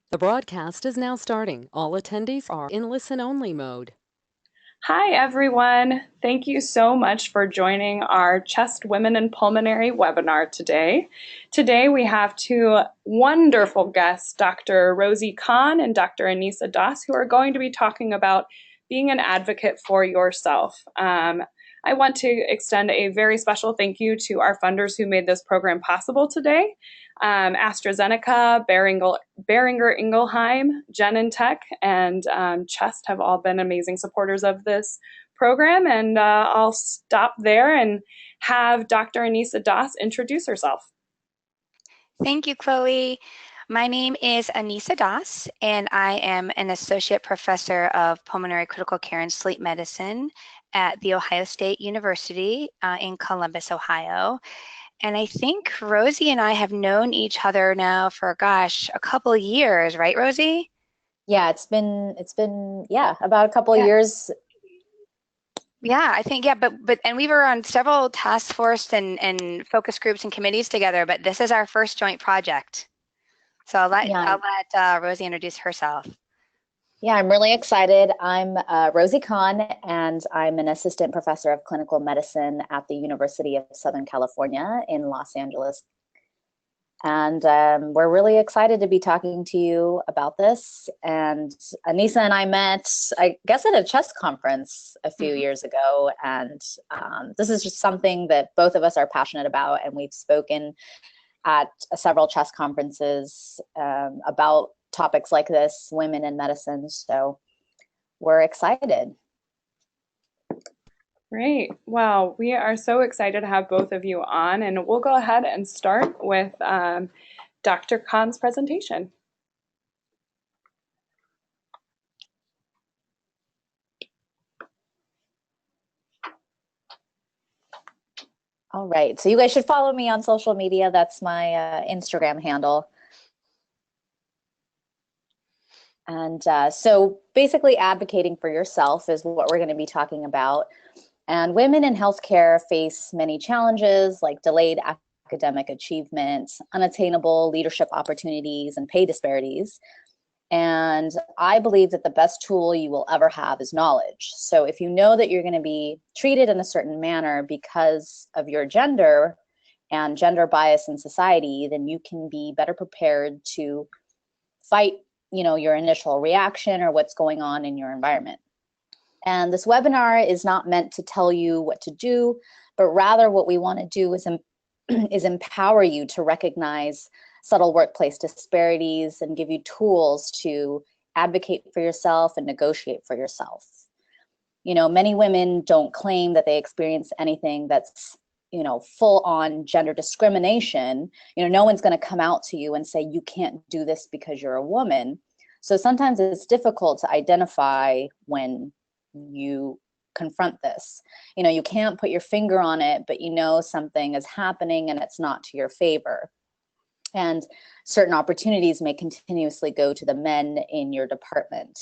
The broadcast is now starting. All attendees are in listen-only mode. Hi, everyone. Thank you so much for joining our Chest, Women, and Pulmonary webinar today. Today we have two wonderful guests, Dr. Rosie Khan and Dr. Anissa Das, who are going to be talking about being an advocate for yourself. I want to extend a very special thank you to our funders who made this program possible today. AstraZeneca, Beringer Ingelheim, Genentech, and Chest have all been amazing supporters of this program. And I'll stop there and have Dr. Anissa Das introduce herself. Thank you, Chloe. My name is Anissa Das, and I am an associate professor of pulmonary critical care and sleep medicine at The Ohio State University in Columbus, Ohio. And I think Rosie and I have known each other now for, gosh, a couple of years, right, Rosie? Yeah, it's been about a couple of years. Yeah, I think, yeah, but and we were on several task force and focus groups and committees together, but this is our first joint project. So I'll let Rosie introduce herself. Yeah, I'm really excited. I'm Rosie Khan, and I'm an assistant professor of clinical medicine at the University of Southern California in Los Angeles. And we're really excited to be talking to you about this. And Anissa and I met, I guess, at a chest conference a few years ago. And this is just something that both of us are passionate about. And we've spoken at several chest conferences about topics like this, women in medicine. So we're excited. Great. Well, we are so excited to have both of you on, and we'll go ahead and start with Dr. Khan's presentation. All right, so you guys should follow me on social media. That's my Instagram handle. And so basically advocating for yourself is what we're going to be talking about. And women in healthcare face many challenges like delayed academic achievement, unattainable leadership opportunities, and pay disparities. And I believe that the best tool you will ever have is knowledge. So if you know that you're going to be treated in a certain manner because of your gender and gender bias in society, then you can be better prepared to fight, your initial reaction or what's going on in your environment. And this webinar is not meant to tell you what to do, but rather what we want to do is empower you to recognize subtle workplace disparities and give you tools to advocate for yourself and negotiate for yourself. Many women don't claim that they experience anything that's, full on gender discrimination. No one's going to come out to you and say, you can't do this because you're a woman. So sometimes it's difficult to identify when you confront this. You can't put your finger on it, but something is happening and it's not to your favor. And certain opportunities may continuously go to the men in your department.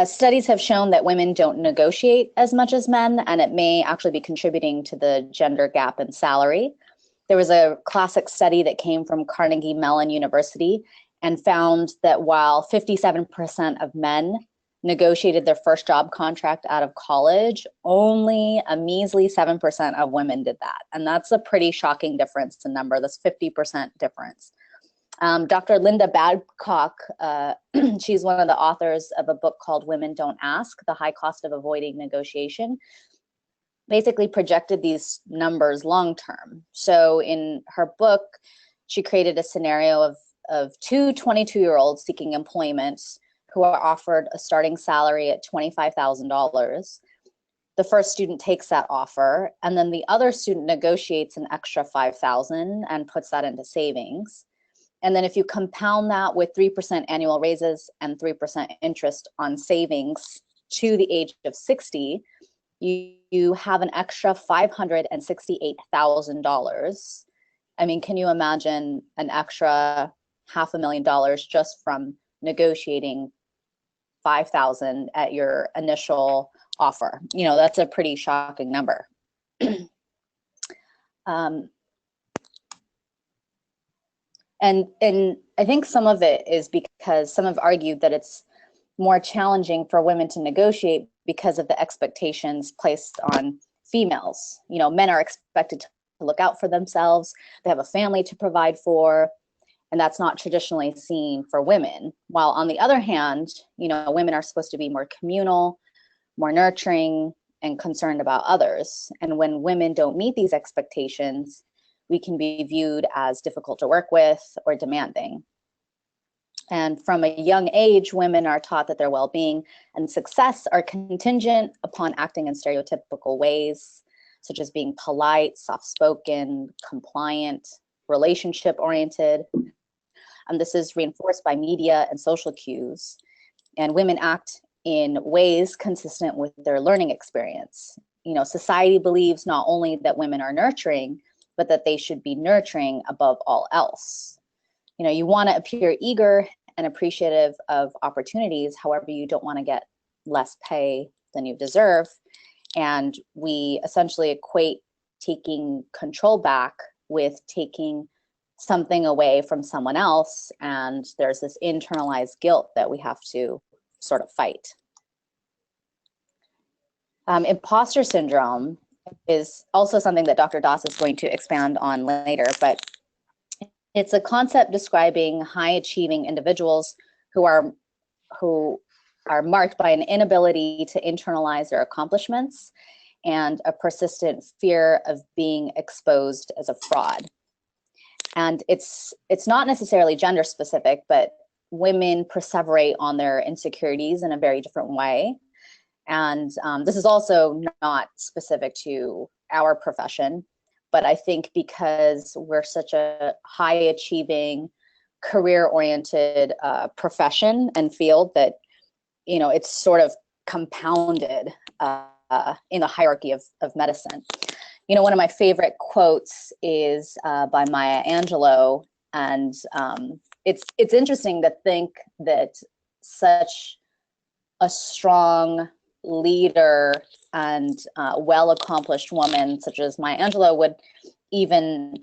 Studies have shown that women don't negotiate as much as men, and it may actually be contributing to the gender gap in salary. There was a classic study that came from Carnegie Mellon University and found that while 57% of men negotiated their first job contract out of college, only a measly 7% of women did that. And that's a pretty shocking difference in number, this 50% difference. Dr. Linda Babcock, she's one of the authors of a book called Women Don't Ask, The High Cost of Avoiding Negotiation, basically projected these numbers long term. So in her book, she created a scenario of two 22-year-olds seeking employment who are offered a starting salary at $25,000. The first student takes that offer, and then the other student negotiates an extra $5,000 and puts that into savings. And then if you compound that with 3% annual raises and 3% interest on savings to the age of 60, you have an extra $568,000. I mean, can you imagine an extra $500,000 just from negotiating $5,000 at your initial offer. That's a pretty shocking number. And I think some of it is because some have argued that it's more challenging for women to negotiate because of the expectations placed on females. Men are expected to look out for themselves. They have a family to provide for, and that's not traditionally seen for women. While on the other hand, women are supposed to be more communal, more nurturing, and concerned about others. And when women don't meet these expectations, we can be viewed as difficult to work with or demanding. And from a young age, women are taught that their well-being and success are contingent upon acting in stereotypical ways, such as being polite, soft-spoken, compliant, relationship-oriented. And this is reinforced by media and social cues. And women act in ways consistent with their learning experience. Society believes not only that women are nurturing, but that they should be nurturing above all else. You want to appear eager and appreciative of opportunities. However, you don't want to get less pay than you deserve. And we essentially equate taking control back with taking something away from someone else. And there's this internalized guilt that we have to sort of fight. Imposter syndrome is also something that Dr. Das is going to expand on later, but it's a concept describing high achieving individuals who are marked by an inability to internalize their accomplishments and a persistent fear of being exposed as a fraud. And it's not necessarily gender specific, but women perseverate on their insecurities in a very different way. And this is also not specific to our profession, but I think because we're such a high achieving, career oriented profession and field that, it's sort of compounded in the hierarchy of medicine. One of my favorite quotes is by Maya Angelou, and it's interesting to think that such a strong leader and well-accomplished woman such as Maya Angelou would even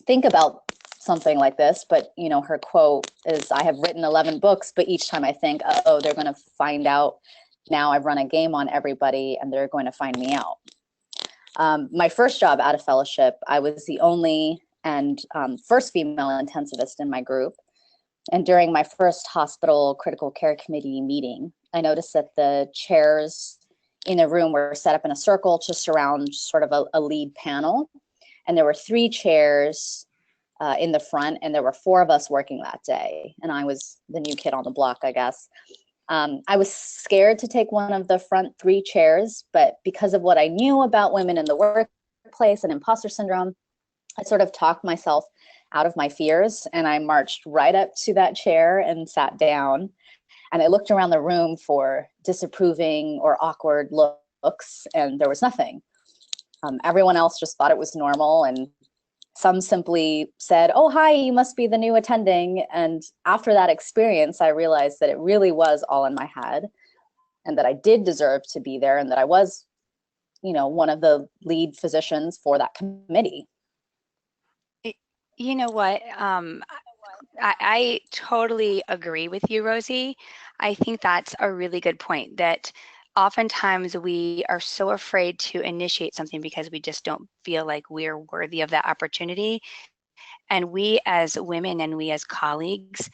think about something like this. But her quote is, "I have written 11 books, but each time I think, oh, they're going to find out now I've run a game on everybody and they're going to find me out." My first job out of fellowship, I was the only and first female intensivist in my group. And during my first hospital critical care committee meeting, I noticed that the chairs in the room were set up in a circle to surround sort of a lead panel. And there were 3 chairs in the front, and there were 4 of us working that day. And I was the new kid on the block, I guess. I was scared to take one of the front 3 chairs, but because of what I knew about women in the workplace and imposter syndrome, I sort of talked myself out of my fears, and I marched right up to that chair and sat down. And I looked around the room for disapproving or awkward looks, and there was nothing. Everyone else just thought it was normal, and some simply said, "Oh, hi, you must be the new attending." And after that experience, I realized that it really was all in my head, and that I did deserve to be there, and that I was, one of the lead physicians for that committee. You know what? I totally agree with you, Rosie. I think that's a really good point, that oftentimes we are so afraid to initiate something because we just don't feel like we're worthy of that opportunity. And we as women and we as colleagues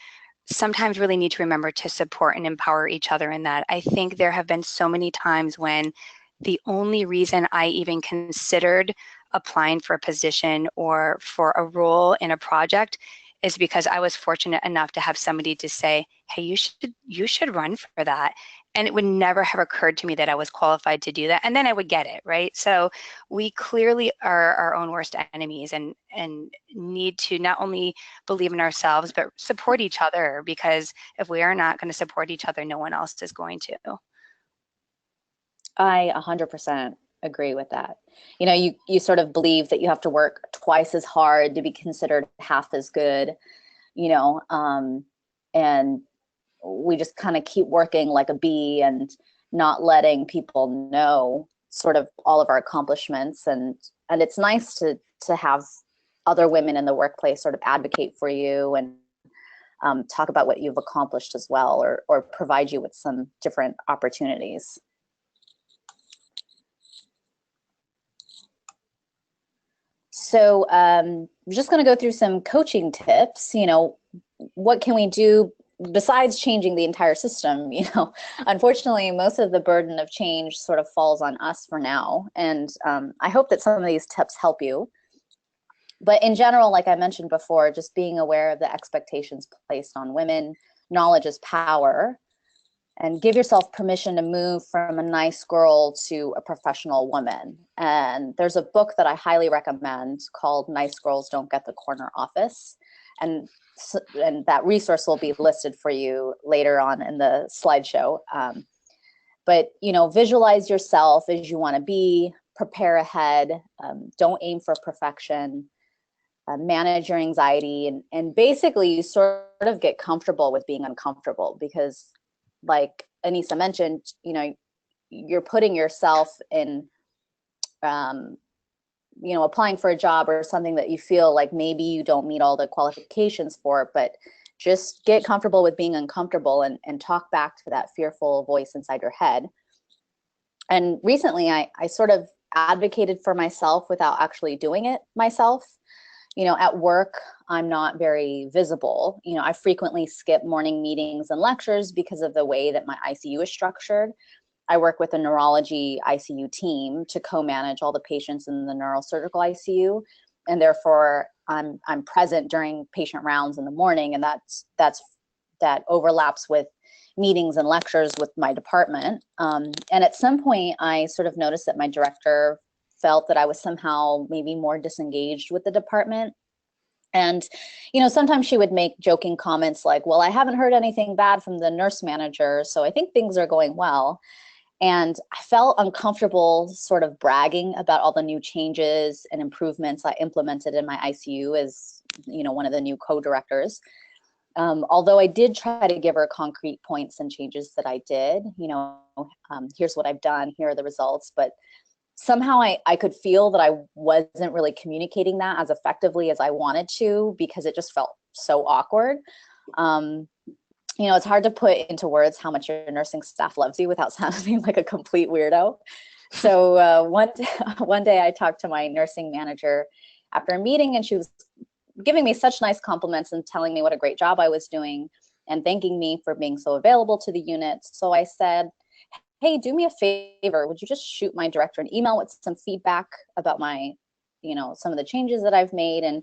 sometimes really need to remember to support and empower each other in that. I think there have been so many times when the only reason I even considered applying for a position or for a role in a project is because I was fortunate enough to have somebody to say, "Hey, you should run for that." And it would never have occurred to me that I was qualified to do that. And then I would get it, right? So we clearly are our own worst enemies and need to not only believe in ourselves, but support each other, because if we are not going to support each other, no one else is going to. I 100% agree with that. You sort of believe that you have to work twice as hard to be considered half as good, and we just kind of keep working like a bee, and not letting people know sort of all of our accomplishments. And it's nice to have other women in the workplace sort of advocate for you and talk about what you've accomplished as well, or provide you with some different opportunities. So I'm just going to go through some coaching tips. What can we do besides changing the entire system? Unfortunately, most of the burden of change sort of falls on us for now. And I hope that some of these tips help you. But in general, like I mentioned before, just being aware of the expectations placed on women, knowledge is power, and give yourself permission to move from a nice girl to a professional woman. And there's a book that I highly recommend called Nice Girls Don't Get the Corner Office. And that resource will be listed for you later on in the slideshow. But, visualize yourself as you want to be, prepare ahead, don't aim for perfection. Manage your anxiety, and basically you sort of get comfortable with being uncomfortable, because like Anissa mentioned, you're putting yourself in, applying for a job or something that you feel like maybe you don't meet all the qualifications for, but just get comfortable with being uncomfortable and talk back to that fearful voice inside your head. And recently I sort of advocated for myself without actually doing it myself. At work, I'm not very visible. I frequently skip morning meetings and lectures because of the way that my ICU is structured. I work with a neurology ICU team to co-manage all the patients in the neurosurgical ICU, and therefore I'm present during patient rounds in the morning, and that overlaps with meetings and lectures with my department. And at some point, I sort of noticed that my director felt that I was somehow maybe more disengaged with the department. And, sometimes she would make joking comments like, well, I haven't heard anything bad from the nurse manager, so I think things are going well. And I felt uncomfortable sort of bragging about all the new changes and improvements I implemented in my ICU as, one of the new co-directors. Although I did try to give her concrete points and changes that I did, here's what I've done, here are the results, but somehow I could feel that I wasn't really communicating that as effectively as I wanted to, because it just felt so awkward. It's hard to put into words how much your nursing staff loves you without sounding like a complete weirdo. So one day I talked to my nursing manager after a meeting, and she was giving me such nice compliments and telling me what a great job I was doing and thanking me for being so available to the unit. So I said, hey, do me a favor, would you just shoot my director an email with some feedback about my, some of the changes that I've made? And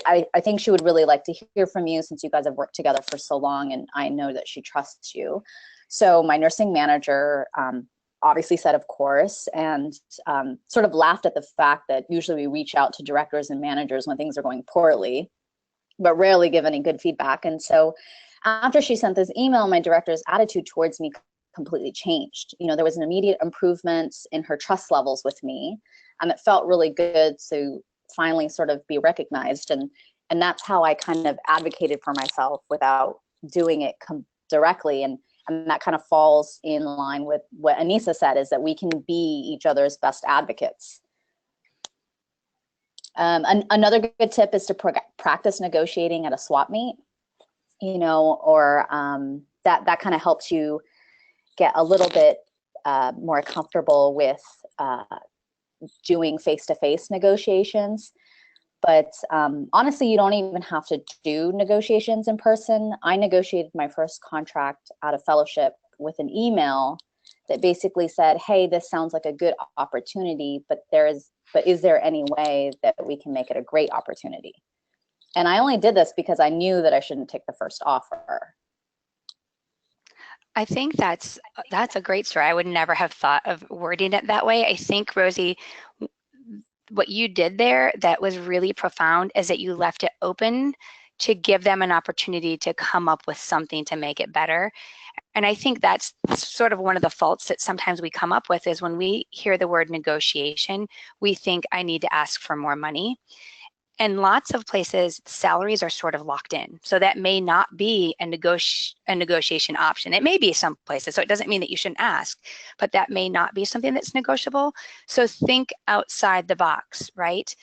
I think she would really like to hear from you, since you guys have worked together for so long, and I know that she trusts you. So my nursing manager obviously said, of course, and sort of laughed at the fact that usually we reach out to directors and managers when things are going poorly, but rarely give any good feedback. And so after she sent this email, my director's attitude towards me completely changed. There was an immediate improvement in her trust levels with me, and it felt really good to finally sort of be recognized. And that's how I kind of advocated for myself without doing it directly. And that kind of falls in line with what Anissa said, is that we can be each other's best advocates. Another good tip is to practice negotiating at a swap meet, or that kind of helps you get a little bit more comfortable with doing face-to-face negotiations. But honestly, you don't even have to do negotiations in person. I negotiated my first contract out of fellowship with an email that basically said, hey, this sounds like a good opportunity, but is there any way that we can make it a great opportunity? And I only did this because I knew that I shouldn't take the first offer. I think that's a great story. I would never have thought of wording it that way. I think, Rosie, what you did there that was really profound is that you left it open to give them an opportunity to come up with something to make it better. And I think that's sort of one of the faults that sometimes we come up with, is when we hear the word negotiation, we think I need to ask for more money. And lots of places, salaries are sort of locked in. So that may not be a negotiation option. It may be some places, so it doesn't mean that you shouldn't ask, but that may not be something that's negotiable. So think outside the box, right?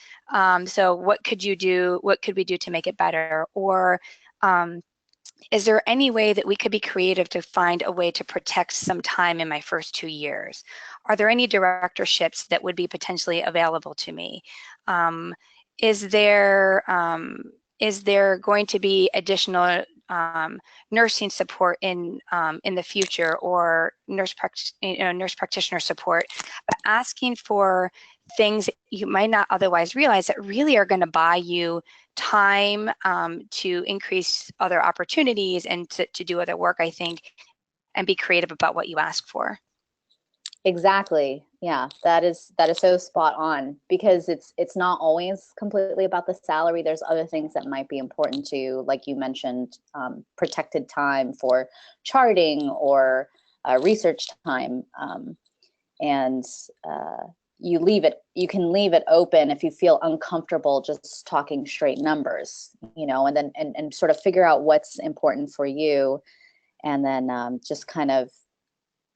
So what could you do? What could we do to make it better? Or is there any way that we could be creative to find a way to protect some time in my first 2 years? Are there any directorships that would be potentially available to me? Is there going to be additional nursing support in the future, or nurse practitioner support? But asking for things that you might not otherwise realize that really are going to buy you time to increase other opportunities and to do other work, I think, and be creative about what you ask for. Exactly. Yeah, that is so spot on, because it's not always completely about the salary. There's other things that might be important to you, like you mentioned, protected time for charting or research time, and you can leave it open if you feel uncomfortable just talking straight numbers, and then and sort of figure out what's important for you, and then just kind of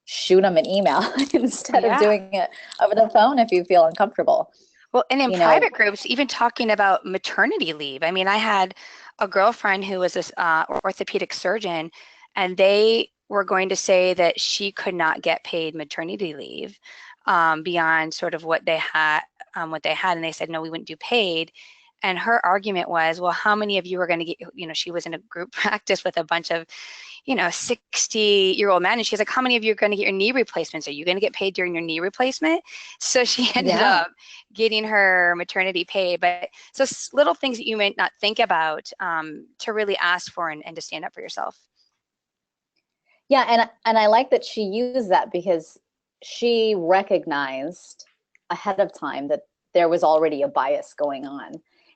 shoot them an email instead of doing it over the phone if you feel uncomfortable. Well, and in private groups, even talking about maternity leave. I mean, I had a girlfriend who was this orthopedic surgeon, and they were going to say that she could not get paid maternity leave beyond sort of what they had, and they said, no, we wouldn't do paid. And her argument was, well, how many of you are going to get, she was in a group practice with a bunch of 60-year-old men, and she's like, how many of you are going to get your knee replacements? Are you going to get paid during your knee replacement? So she ended up getting her maternity pay. But so little things that you might not think about to really ask for and to stand up for yourself. Yeah, and I like that she used that, because she recognized ahead of time that there was already a bias going on.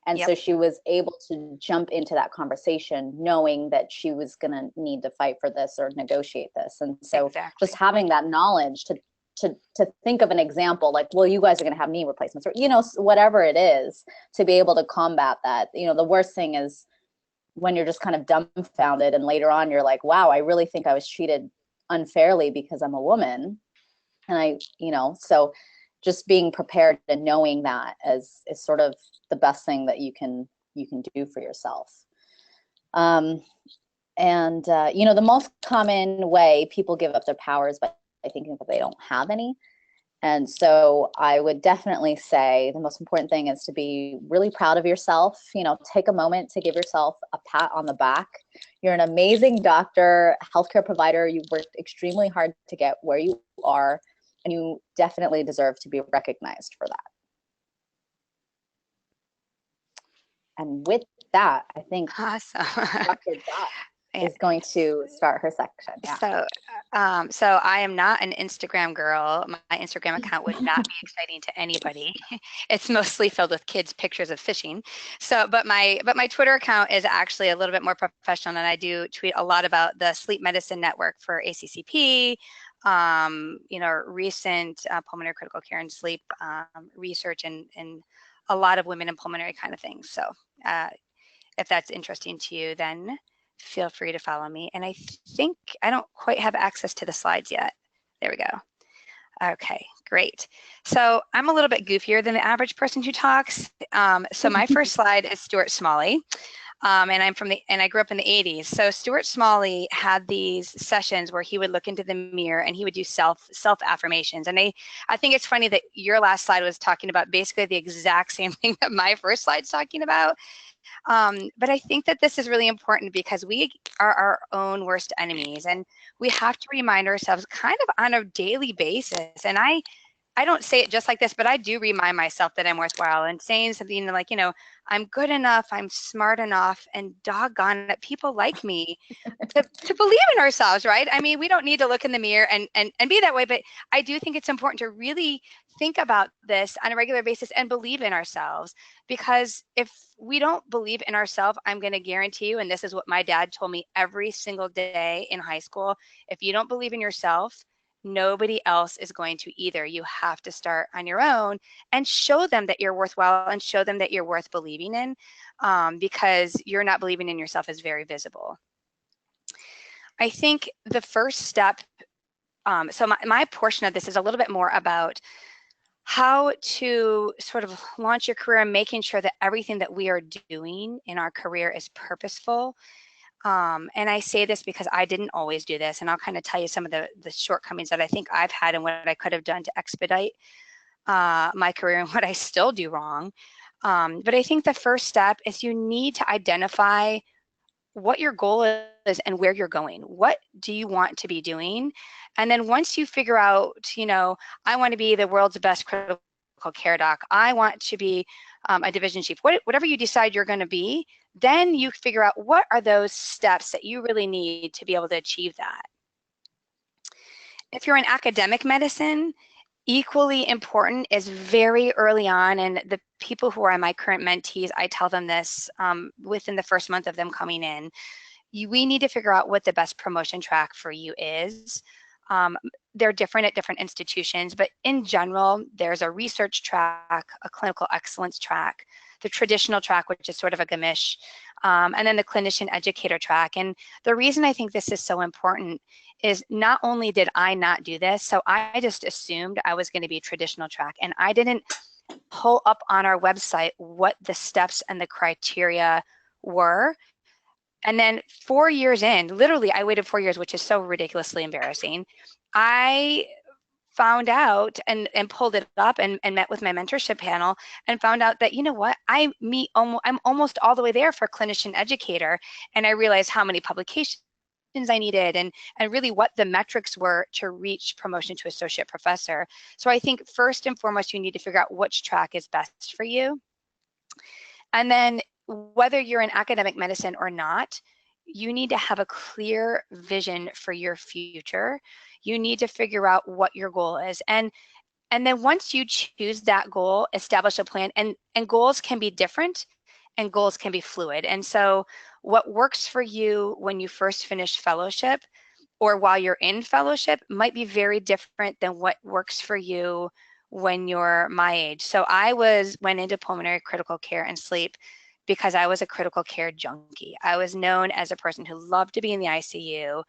And so she was able to jump into that conversation knowing that she was going to need to fight for this or negotiate this. And so just having that knowledge to think of an example, like, well, you guys are going to have knee replacements, or, whatever it is, to be able to combat that. The worst thing is when you're just kind of dumbfounded, and later on you're like, wow, I really think I was treated unfairly because I'm a woman. And so just being prepared and knowing that is sort of the best thing that you can do for yourself. The most common way people give up their powers by thinking that they don't have any. And so I would definitely say the most important thing is to be really proud of yourself. Take a moment to give yourself a pat on the back. You're an amazing doctor, healthcare provider. You've worked extremely hard to get where you are, and you definitely deserve to be recognized for that. And with that, I think awesome. Dr. Dot is going to start her section. Yeah. So I am not an Instagram girl. My Instagram account would not be exciting to anybody. It's mostly filled with kids' pictures of fishing. So, but my Twitter account is actually a little bit more professional, and I do tweet a lot about the Sleep Medicine Network for ACCP, recent pulmonary critical care and sleep research, and a lot of women in pulmonary kind of things. So if that's interesting to you, then feel free to follow me. And I think I don't quite have access to the slides yet. There we go. Okay, great. So I'm a little bit goofier than the average person who talks. So my first slide is Stuart Smalley. And I grew up in the 80s. So Stuart Smalley had these sessions where he would look into the mirror and he would do self affirmations. And I think it's funny that your last slide was talking about basically the exact same thing that my first slide's talking about. But I think that this is really important because we are our own worst enemies, and we have to remind ourselves kind of on a daily basis. And I don't say it just like this, but I do remind myself that I'm worthwhile, and saying something like, I'm good enough, I'm smart enough, and doggone it, people like me, to believe in ourselves, right? I mean, we don't need to look in the mirror and be that way, but I do think it's important to really think about this on a regular basis and believe in ourselves, because if we don't believe in ourselves, I'm going to guarantee you, and this is what my dad told me every single day in high school, if you don't believe in yourself, Nobody else is going to either. You have to start on your own and show them that you're worthwhile and show them that you're worth believing in, because you're not believing in yourself is very visible. I think the first step, so my portion of this is a little bit more about how to sort of launch your career and making sure that everything that we are doing in our career is purposeful. And I say this because I didn't always do this, and I'll kind of tell you some of the shortcomings that I think I've had and what I could have done to expedite my career and what I still do wrong. But I think the first step is you need to identify what your goal is and where you're going. What do you want to be doing? And then once you figure out, I want to be the world's best critical care doc, I want to be a division chief, whatever you decide you're going to be, then you figure out what are those steps that you really need to be able to achieve that. If you're in academic medicine, equally important is very early on, and the people who are my current mentees, I tell them this within the first month of them coming in. We need to figure out what the best promotion track for you is. They're different at different institutions, but in general, there's a research track, a clinical excellence track, the traditional track, which is sort of a gamish, and then the clinician educator track. And the reason I think this is so important is not only did I not do this, so I just assumed I was going to be a traditional track, and I didn't pull up on our website what the steps and the criteria were. And then 4 years in, literally I waited 4 years, which is so ridiculously embarrassing. I found out and pulled it up and met with my mentorship panel and found out that, you know what, I'm almost all the way there for clinician educator. And I realized how many publications I needed and really what the metrics were to reach promotion to associate professor. So I think first and foremost, you need to figure out which track is best for you. And then whether you're in academic medicine or not, you need to have a clear vision for your future. You need to figure out what your goal is. And then once you choose that goal, establish a plan. And goals can be different and goals can be fluid. And so what works for you when you first finish fellowship or while you're in fellowship might be very different than what works for you when you're my age. So I went into pulmonary critical care and sleep because I was a critical care junkie. I was known as a person who loved to be in the ICU.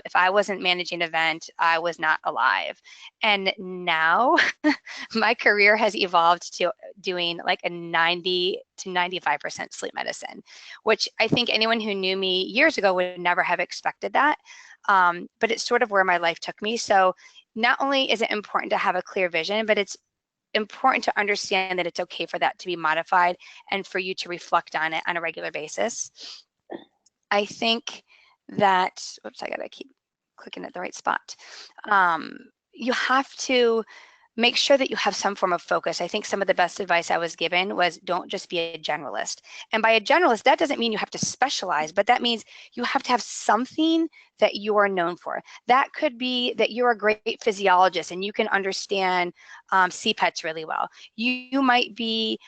If I wasn't managing an event, I was not alive. And now my career has evolved to doing like a 90 to 95% sleep medicine, which I think anyone who knew me years ago would never have expected that. But it's sort of where my life took me. So not only is it important to have a clear vision, but it's important to understand that it's okay for that to be modified and for you to reflect on it on a regular basis. I think that, whoops, I gotta keep clicking at the right spot. You have to make sure that you have some form of focus. I think some of the best advice I was given was don't just be a generalist. And by a generalist, that doesn't mean you have to specialize, but that means you have to have something that you are known for. That could be that you're a great physiologist and you can understand CPETs really well. You might be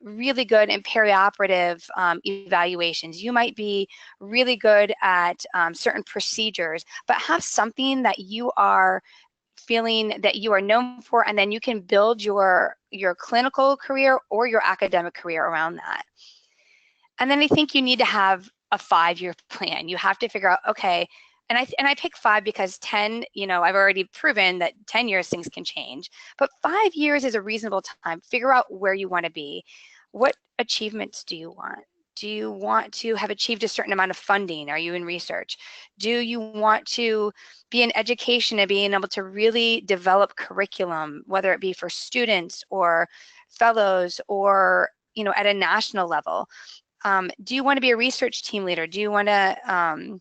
really good in perioperative evaluations. You might be really good at certain procedures, but have something that you are feeling that you are known for, and then you can build your clinical career or your academic career around that. And then I think you need to have a 5-year plan. You have to figure out, okay, and I pick 5 because 10, I've already proven that 10 years things can change, but 5 years is a reasonable time. Figure out where you want to be. What achievements do you want? Do you want to have achieved a certain amount of funding? Are you in research? Do you want to be in education and being able to really develop curriculum, whether it be for students or fellows or, at a national level? Do you want to be a research team leader? Do you want to,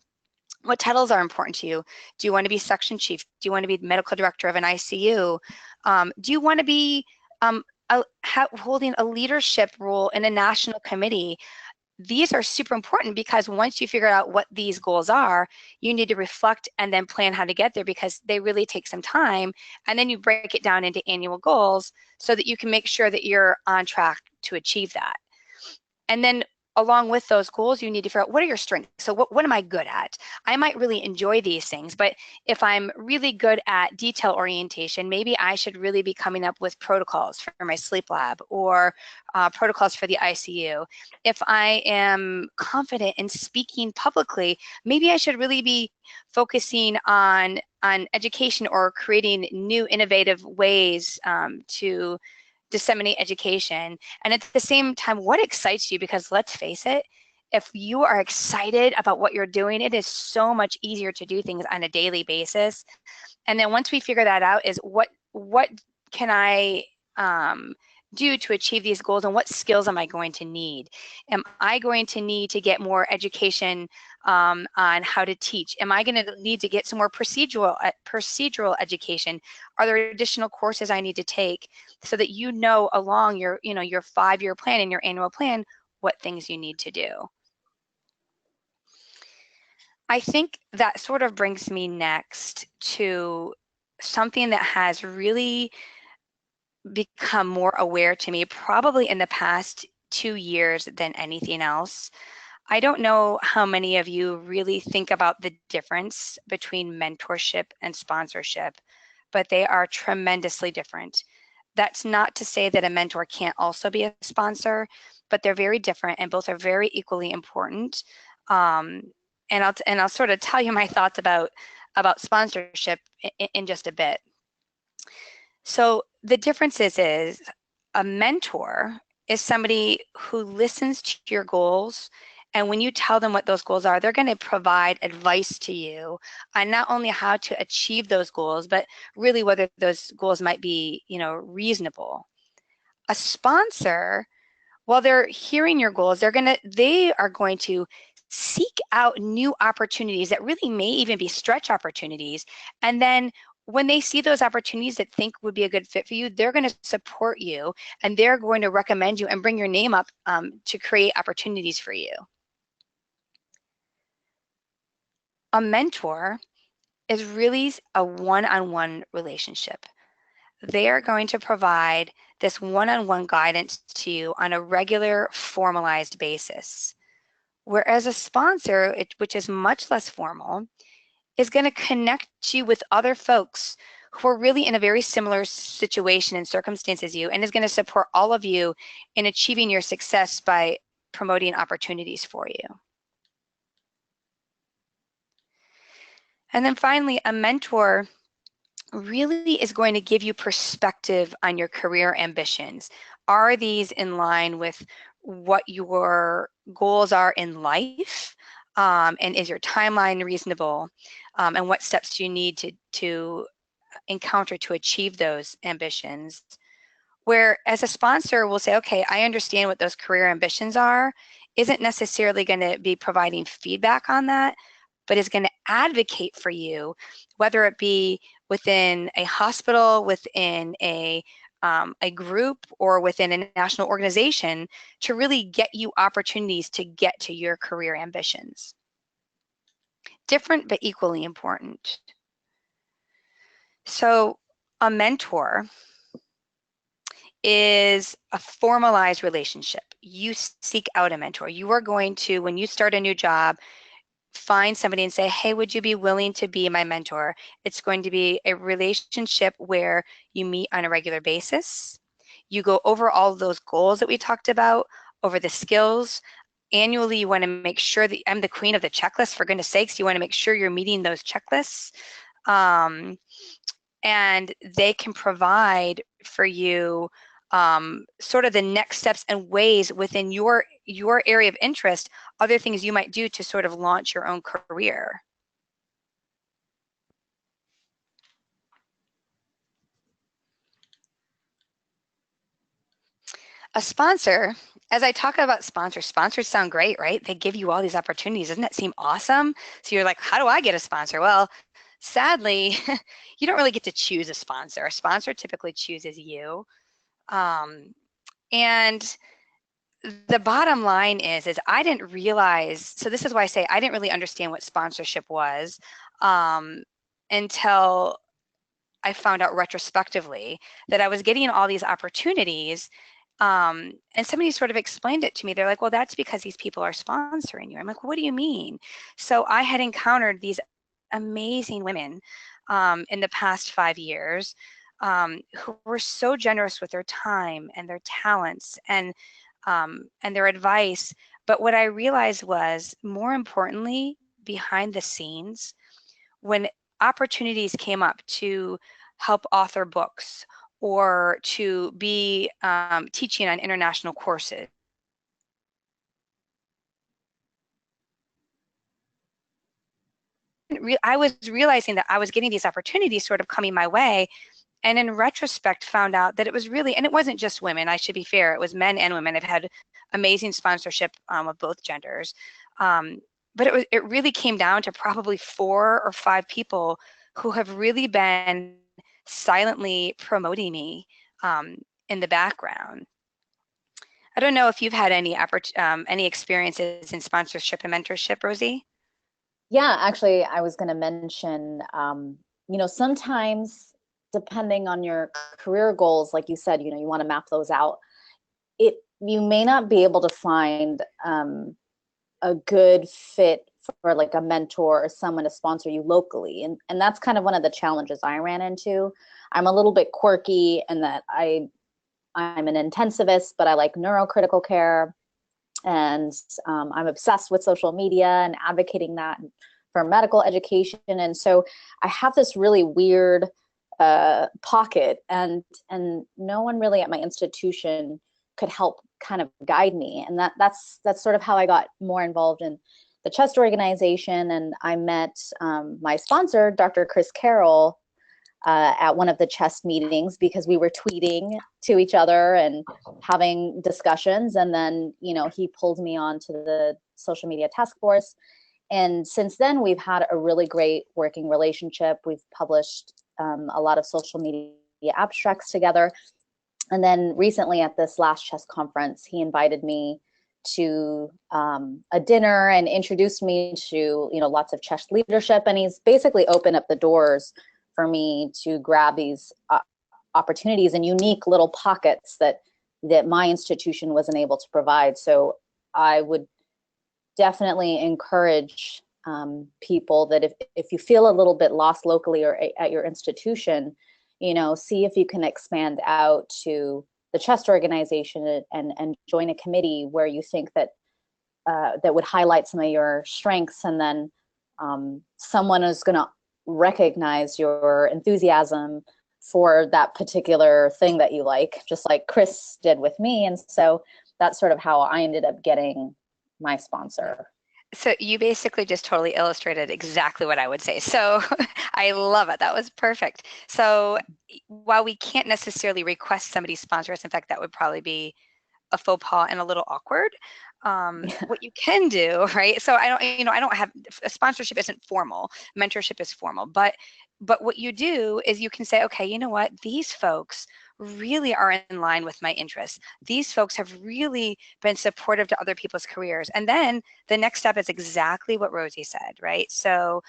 what titles are important to you? Do you want to be section chief? Do you want to be medical director of an ICU? Do you want to be holding a leadership role in a national committee? These are super important because once you figure out what these goals are, you need to reflect and then plan how to get there because they really take some time. And then you break it down into annual goals so that you can make sure that you're on track to achieve that. And then along with those goals, you need to figure out what are your strengths. So what am I good at? I might really enjoy these things, but if I'm really good at detail orientation, maybe I should really be coming up with protocols for my sleep lab or protocols for the ICU. If I am confident in speaking publicly, maybe I should really be focusing on education or creating new innovative ways to disseminate education. And at the same time, what excites you? Because let's face it, if you are excited about what you're doing, it is so much easier to do things on a daily basis. And then once we figure that out, is what can I do to achieve these goals, and what skills am I going to need? Am I going to need to get more education on how to teach? Am I going to need to get some more procedural education? Are there additional courses I need to take so that you know along your your 5-year plan and your annual plan what things you need to do? I think that sort of brings me next to something that has really become more aware to me probably in the past 2 years than anything else. I don't know how many of you really think about the difference between mentorship and sponsorship, but they are tremendously different. That's not to say that a mentor can't also be a sponsor, but they're very different and both are very equally important. And I'll sort of tell you my thoughts about sponsorship in just a bit. So the difference is a mentor is somebody who listens to your goals, and when you tell them what those goals are, they're going to provide advice to you on not only how to achieve those goals, but really whether those goals might be, reasonable. A sponsor, while they're hearing your goals, they are going to seek out new opportunities that really may even be stretch opportunities. And then when they see those opportunities that think would be a good fit for you, they're going to support you and they're going to recommend you and bring your name up to create opportunities for you. A mentor is really a one-on-one relationship. They are going to provide this one-on-one guidance to you on a regular, formalized basis. Whereas a sponsor, which is much less formal, is going to connect you with other folks who are really in a very similar situation and circumstance as you, and is going to support all of you in achieving your success by promoting opportunities for you. And then finally, a mentor really is going to give you perspective on your career ambitions. Are these in line with what your goals are in life? And is your timeline reasonable? And what steps do you need to encounter to achieve those ambitions? Where as a sponsor, we'll say, okay, I understand what those career ambitions are, isn't necessarily going to be providing feedback on that, but is going to advocate for you, whether it be within a hospital, within a group, or within a national organization, to really get you opportunities to get to your career ambitions. Different but equally important. So a mentor is a formalized relationship. You seek out a mentor. You are going to, when you start a new job, find somebody and say, hey, would you be willing to be my mentor? It's going to be a relationship where you meet on a regular basis. You go over all of those goals that we talked about, over the skills. Annually, you want to make sure that I'm the queen of the checklist, for goodness sakes. You want to make sure you're meeting those checklists. And they can provide for you sort of the next steps and ways within your area of interest, other things you might do to sort of launch your own career. A sponsor, as I talk about sponsors sound great, right? They give you all these opportunities. Doesn't that seem awesome? So you're like, how do I get a sponsor? Well, sadly, you don't really get to choose a sponsor. A sponsor typically chooses you. And the bottom line is I didn't realize, so this is why I say I didn't really understand what sponsorship was until I found out retrospectively that I was getting all these opportunities And somebody sort of explained it to me. They're like, well, that's because these people are sponsoring you. I'm like, what do you mean? So I had encountered these amazing women in the past 5 years who were so generous with their time and their talents and their advice. But what I realized was, more importantly, behind the scenes, when opportunities came up to help author books or to be teaching on international courses, I was realizing that I was getting these opportunities sort of coming my way. And in retrospect, found out that it was really, and it wasn't just women, I should be fair, it was men and women. I've had amazing sponsorship of both genders. But it really came down to probably 4 or 5 people who have really been silently promoting me in the background. I don't know if you've had any experiences in sponsorship and mentorship, Rosie? Yeah, actually, I was going to mention, sometimes depending on your career goals, like you said, you want to map those out. You may not be able to find a good fit for like a mentor or someone to sponsor you locally, and that's kind of one of the challenges I ran into. I'm a little bit quirky in that I'm an intensivist, but I like neurocritical care, and I'm obsessed with social media and advocating that for medical education. And so I have this really weird pocket, and no one really at my institution could help kind of guide me. And that's sort of how I got more involved in the CHEST organization. And I met my sponsor, Dr. Chris Carroll, at one of the CHEST meetings, because we were tweeting to each other and having discussions. And then, he pulled me on to the social media task force. And since then, we've had a really great working relationship. We've published a lot of social media abstracts together. And then recently at this last CHEST conference, he invited me to a dinner and introduced me to, lots of CHEST leadership. And he's basically opened up the doors for me to grab these opportunities and unique little pockets that my institution wasn't able to provide. So I would definitely encourage people that if you feel a little bit lost locally or at your institution, see if you can expand out to the CHEST organization and join a committee where you think that that would highlight some of your strengths, and then someone is going to recognize your enthusiasm for that particular thing that you like, just like Chris did with me. And so that's sort of how I ended up getting my sponsor. So you basically just totally illustrated exactly what I would say. So I love it. That was perfect. So while we can't necessarily request somebody sponsor us, in fact, that would probably be a faux pas and a little awkward. What you can do, right? So I don't have, a sponsorship isn't formal, mentorship is formal, but what you do is you can say, okay, you know what, these folks really are in line with my interests. These folks have really been supportive to other people's careers. And then the next step is exactly what Rosie said, right? So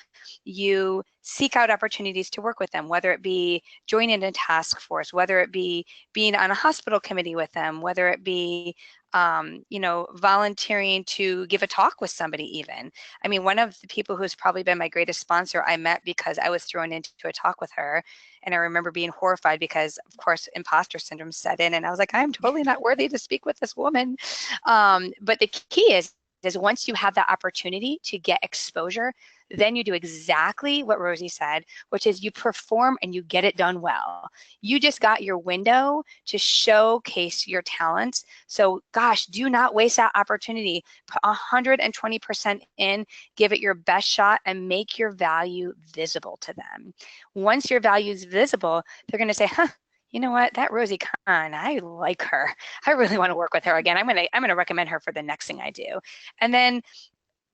you seek out opportunities to work with them, whether it be joining a task force, whether it be being on a hospital committee with them, whether it be volunteering to give a talk with somebody even. I mean, one of the people who's probably been my greatest sponsor I met because I was thrown into a talk with her. And I remember being horrified because, of course, imposter syndrome set in. And I was like, I'm totally not worthy to speak with this woman. But the key is once you have that opportunity to get exposure, then you do exactly what Rosie said, which is you perform and you get it done well. You just got your window to showcase your talents. So gosh, do not waste that opportunity. Put 120% in, give it your best shot, and make your value visible to them. Once your value is visible, they're going to say, huh, you know what, that Rosie Kahn, I like her. I really want to work with her again. I'm gonna recommend her for the next thing I do. And then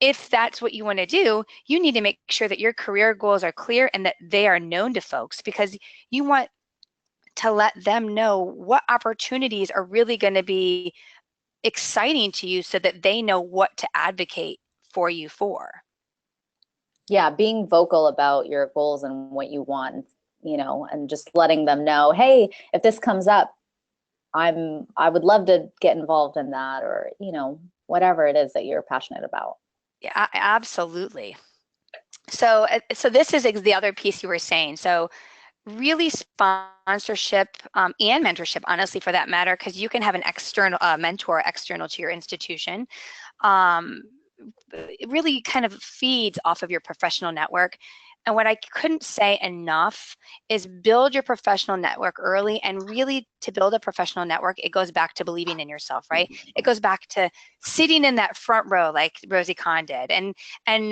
if that's what you want to do, you need to make sure that your career goals are clear and that they are known to folks, because you want to let them know what opportunities are really going to be exciting to you so that they know what to advocate for you for. Yeah, being vocal about your goals and what you want, and just letting them know, hey, if this comes up, I would love to get involved in that, or, you know, whatever it is that you're passionate about. Yeah, absolutely. So this is the other piece you were saying. So really sponsorship and mentorship, honestly, for that matter, because you can have an external mentor external to your institution. It really kind of feeds off of your professional network. And what I couldn't say enough is build your professional network early. And really, to build a professional network, it goes back to believing in yourself, right? It goes back to sitting in that front row like Rosie Kahn did, and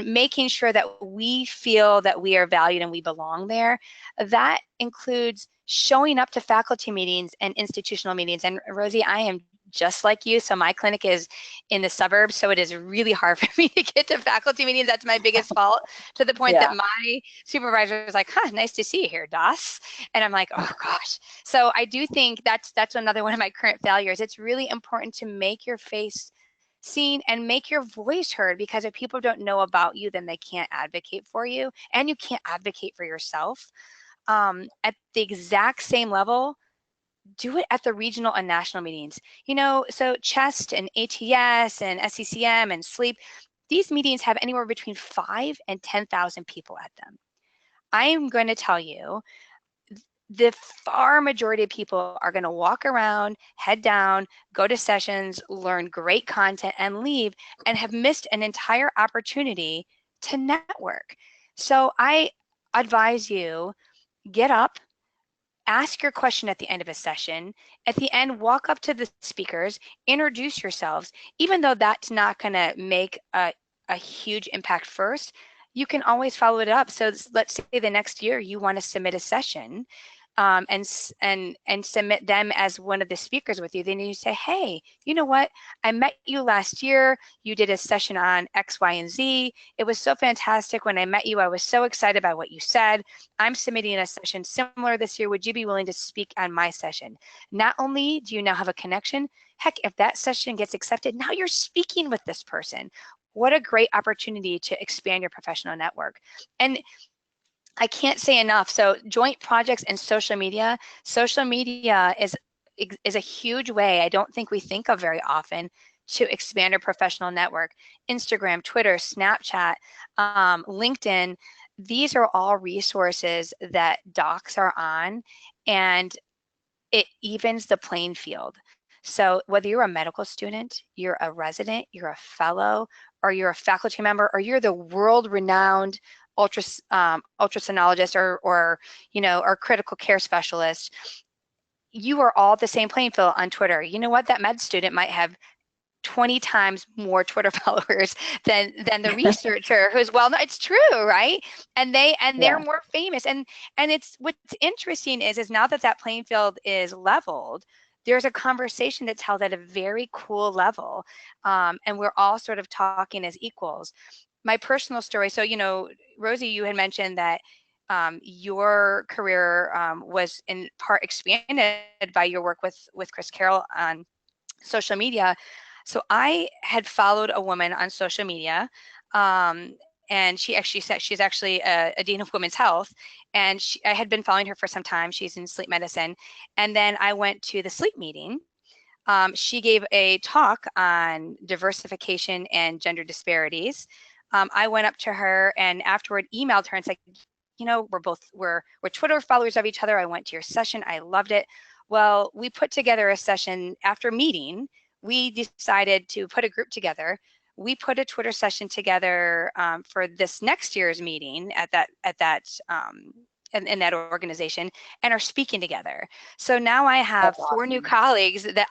making sure that we feel that we are valued and we belong there. That includes showing up to faculty meetings and institutional meetings. And Rosie, I am just like you. So my clinic is in the suburbs, so it is really hard for me to get to faculty meetings. That's my biggest fault, to the point that my supervisor is like, huh, nice to see you here, Das. And I'm like, oh gosh. So I do think that's another one of my current failures. It's really important to make your face seen and make your voice heard, because if people don't know about you, then they can't advocate for you, and you can't advocate for yourself. At the exact same level, do it at the regional and national meetings. You know, so CHEST and ATS and SCCM and SLEEP, these meetings have anywhere between 5 and 10,000 people at them. I am going to tell you, the far majority of people are going to walk around, head down, go to sessions, learn great content, and leave, and have missed an entire opportunity to network. So I advise you, get up, ask your question at the end of a session. At the end, walk up to the speakers, introduce yourselves. Even though that's not going to make a huge impact first, you can always follow it up. So let's say the next year you want to submit a session, and submit them as one of the speakers with you. Then you say, hey, you know what? I met you last year. You did a session on X, Y, and Z. It was so fantastic. When I met you, I was so excited by what you said. I'm submitting a session similar this year. Would you be willing to speak on my session? Not only do you now have a connection, heck, if that session gets accepted, now you're speaking with this person. What a great opportunity to expand your professional network. And I can't say enough. So joint projects and social media. Social media is a huge way I don't think we think of very often to expand our professional network. Instagram, Twitter, Snapchat, LinkedIn. These are all resources that docs are on, and it evens the playing field. So whether you're a medical student, you're a resident, you're a fellow, or you're a faculty member, or you're the world-renowned ultrasonologist or you know, or critical care specialist, you are all the same playing field on Twitter. You know what? That med student might have 20 times more Twitter followers than the researcher who's well known. It's true, right? And they're more famous. And it's what's interesting is now that playing field is leveled, there's a conversation that's held at a very cool level, and we're all sort of talking as equals. My personal story. So, you know, Rosie, you had mentioned that your career was in part expanded by your work with Chris Carroll on social media. So I had followed a woman on social media, and she actually said she's actually a dean of women's health, and I had been following her for some time. She's in sleep medicine, and then I went to the sleep meeting. She gave a talk on diversification and gender disparities. I went up to her and afterward emailed her and said, you know, we're Twitter followers of each other. I went to your session. I loved it. Well, we put together a session after meeting. We decided to put a group together. We put a Twitter session together for this next year's meeting at that in that organization, and are speaking together. So now I have That's 4 new awesome. colleagues that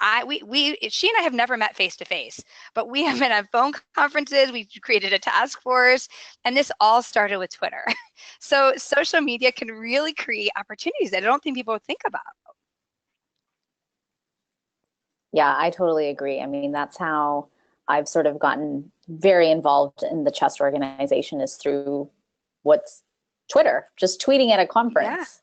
she and I have never met face to face, but we have been on phone conferences. We created a task force, and this all started with Twitter. So social media can really create opportunities that I don't think people think about. Yeah, I totally agree. I mean, that's how I've sort of gotten very involved in the CHEST organization, is through what's Twitter, just tweeting at a Yeah. conference.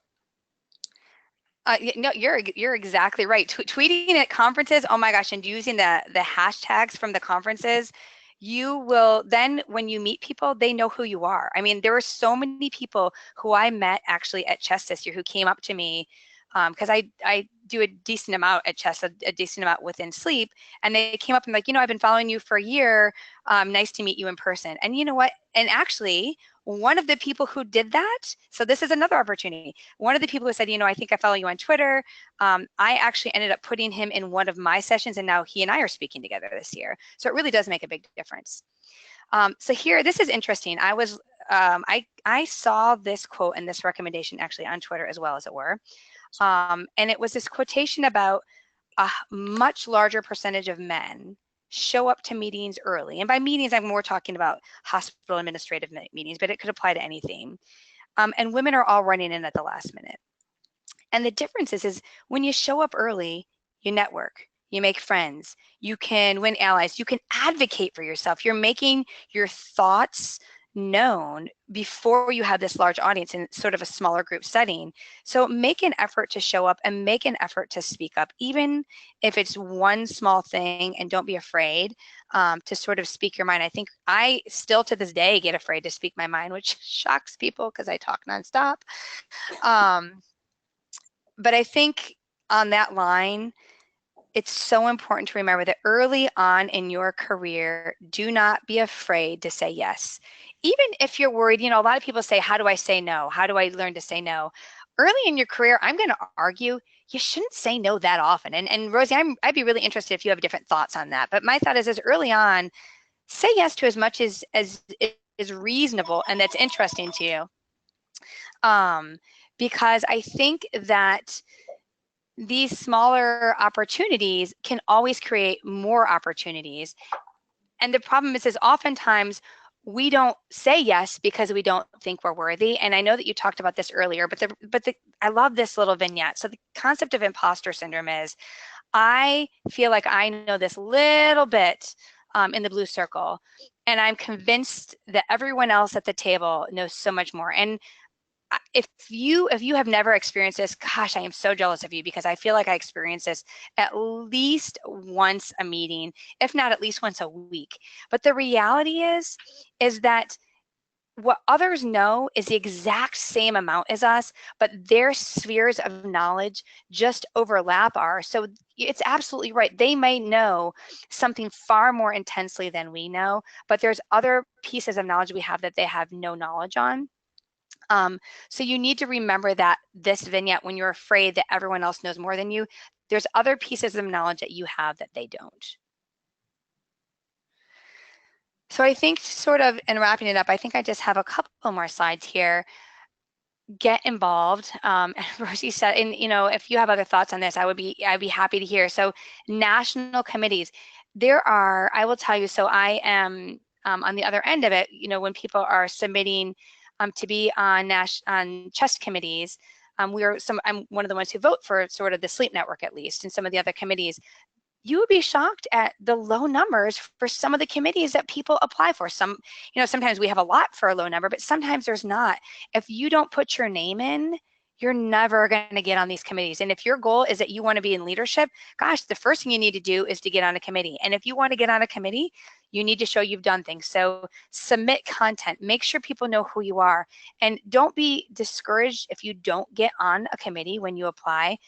No, you're exactly right. Tweeting at conferences, oh my gosh, and using the hashtags from the conferences, you will then, when you meet people, they know who you are. I mean, there were so many people who I met actually at CHEST this year who came up to me because I do a decent amount at chest, a decent amount within sleep, and they came up and like, I've been following you for a year. Nice to meet you in person. And you know what? And actually, one of the people who did that, so this is another opportunity. One of the people who said, I think I follow you on Twitter. I actually ended up putting him in one of my sessions, and now he and I are speaking together this year. So it really does make a big difference. So here, this is interesting. I saw this quote and this recommendation actually on Twitter as well, as it were. And it was this quotation about a much larger percentage of men show up to meetings early. And by meetings, I'm more talking about hospital administrative meetings, but it could apply to anything. And women are all running in at the last minute. And the difference is when you show up early, you network, you make friends, you can win allies, you can advocate for yourself. You're making your thoughts known before you have this large audience in sort of a smaller group setting. So make an effort to show up and make an effort to speak up, even if it's one small thing, and don't be afraid to sort of speak your mind. I think I still to this day get afraid to speak my mind, which shocks people because I talk nonstop. But I think on that line, it's so important to remember that early on in your career, do not be afraid to say yes. Even if you're worried, a lot of people say, how do I say no? How do I learn to say no? Early in your career, I'm going to argue you shouldn't say no that often. And Rosie, I'd be really interested if you have different thoughts on that. But my thought is early on, say yes to as much as is reasonable and that's interesting to you. Because I think that these smaller opportunities can always create more opportunities. And the problem is oftentimes we don't say yes because we don't think we're worthy. And I know that you talked about this earlier, but I love this little vignette. So the concept of imposter syndrome is, I feel like I know this little bit in the blue circle, and I'm convinced that everyone else at the table knows so much more. And if you have never experienced this, gosh, I am so jealous of you, because I feel like I experience this at least once a meeting, if not at least once a week. But the reality is that what others know is the exact same amount as us, but their spheres of knowledge just overlap ours. So it's absolutely right. They may know something far more intensely than we know, but there's other pieces of knowledge we have that they have no knowledge on. So you need to remember that this vignette, when you're afraid that everyone else knows more than you, there's other pieces of knowledge that you have that they don't. So I think sort of in wrapping it up, I think I just have a couple more slides here. Get involved. And Rosie said, and if you have other thoughts on this, I'd be happy to hear. So national committees, there are, I will tell you, so I am on the other end of it, when people are submitting to be on chest committees, I'm one of the ones who vote for sort of the sleep network, at least, and some of the other committees. You would be shocked at the low numbers for some of the committees that people apply for. Sometimes we have a lot for a low number, but sometimes there's not. If you don't put your name in, you're never going to get on these committees. And if your goal is that you want to be in leadership, gosh, the first thing you need to do is to get on a committee. And if you want to get on a committee, you need to show you've done things. So submit content, make sure people know who you are, and don't be discouraged if you don't get on a committee when you apply.